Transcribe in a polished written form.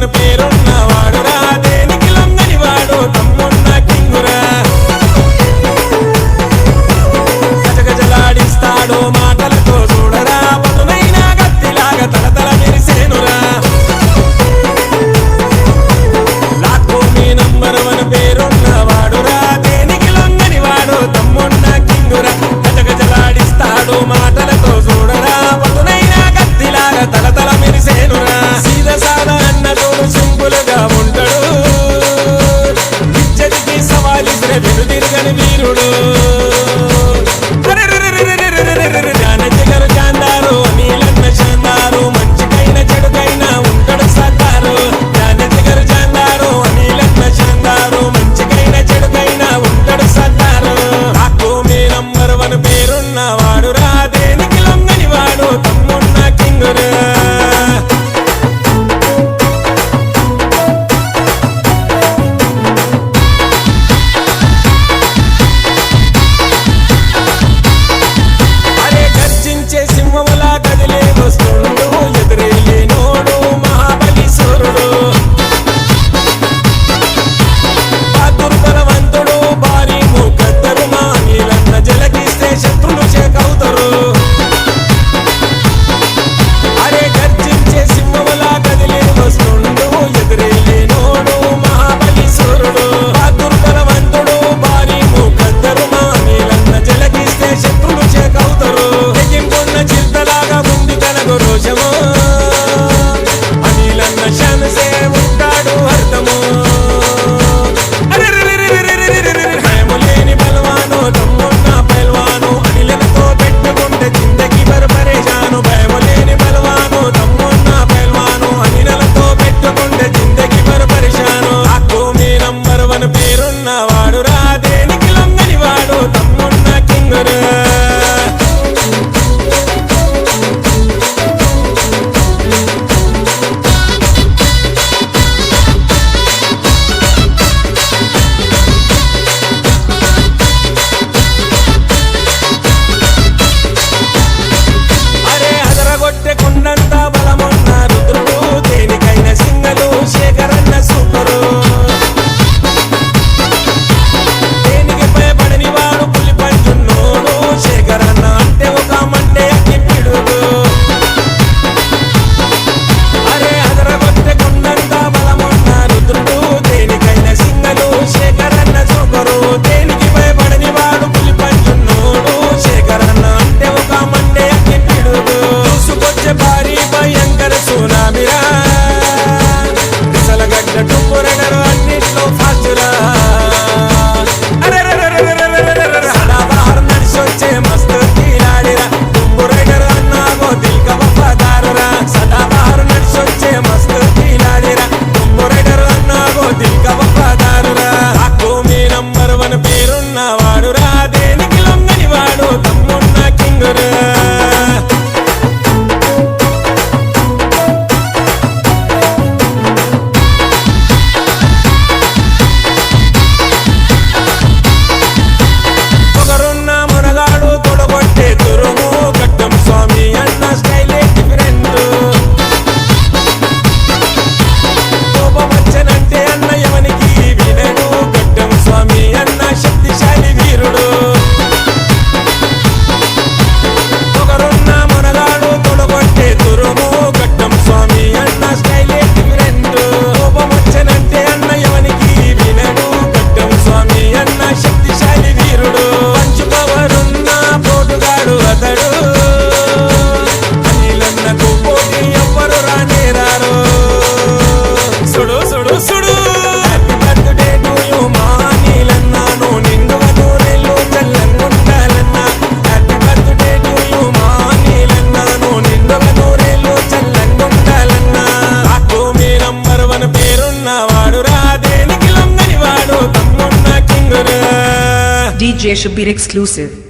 One పేరున్న వాడురా దేనికి లొంగని వాడు తమ్మున్న కింగురా గజగజలాడిస్తాడు మాటలతో చూడరా పదునైన గత్తిలాగా తలతల మెరిసేనురా లాక్కో మీ నంబర్ వన్ పేరున్న వాడురా దేనికి లొంగని వాడు తమ్మున్న కింగురా గజగజలాడిస్తాడు మాటలతో చూడరా పదునైన గత్తిలాగా తలతల మెరిసేనురా సీదా సాదా అన్న తోడు సింపుల్గా ఉంటాడు ఇజ్జతికి సవాలిసిరే వెనుదిరగని వీరుడు జాందారు నీలన్న శాందారు మంచికైన చెడుకైనా ఉంటాడు సత్తారు జానజిగరు జాందారు నీలన్న శాందారు మంచికైన చెడుకైనా ఉంటాడు సత్తారు లాక్కో మీ నంబర్ వన్ పేరున్న వాడురా దేనికి లొంగని వాడు తమ్మున్న కింగురా సింహములా కదిలే వస్తుండు ఎదురెళ్ళే నోడు మహాబలీశ్వరుడు దుర్బలవంతుడు భారీ ముఖద్దరు మా నీలన్న జలకిస్తే శత్రులు చేకవుతారు అరే గర్జించే సింహములా కదిలే వస్తుండు ఎదురెళ్ళే నోడు మహాబలీశ్వరుడు దుర్బలవంతుడు భారీ ముఖద్దరు మా నీలన్న జలకిస్తే శత్రులు చేకవుతారు చిత్తలాగా ఉంది తనకు రోషము అనిలన్న శానసే ఉంటాడు అర్థము భయములేని బలవాను తమ్మున్న పైల్వాను అనిలతో పెట్టుకుంటే జిందగీ బర్పరేషాను భయములేని బలవాను తమ్మున్న పైల్వాను అనిలతో పెట్టుకుంటే జిందగీ బర్పరేషాను లాక్కో మీ నంబర్ వన్ పేరున్న వాడురా దేనికి లొంగని వాడు తమ్మున్న కింగురా కొండంత బలమున్న రుద్రుడు దేనికైన సింగలు శేఖరన్న సూపరు దేనికి భయపడని వాడు పులి పంచున్నోడు శేఖరన్న అంటే ఒక మండే అగ్గిపిడుగు అరే అదరగొట్టె కొండంత బలమున్న రుద్రుడు దేనికైన సింగలు శేఖరన్న సూపరు దేనికి భయపడని వాడు పులి పంచున్నోడు శేఖరన్న అంటే ఒక మండే అగ్గిపిడుగు చూసుకొచ్చే భారీ భయంకర సునామిరా విసలగడ్డ టుప్పురగరు అన్నిట్లో ఫాస్టురా సదాబహార్ నడిచొచ్చే మస్తు తీరాడిరా టుప్పురగరు అన్నాగో దిల్క వఫాదారురా సదాబహార్ నడిచొచ్చే మస్తు తీరాడిరా టుప్పురగరు అన్నాగో దిల్క వఫాదారురా లాక్కో మీ నంబర్ వన్ పేరున్న వాడురా దేనికి లొంగని వాడు తమ్మున్న కింగురా DJ Shabir exclusive.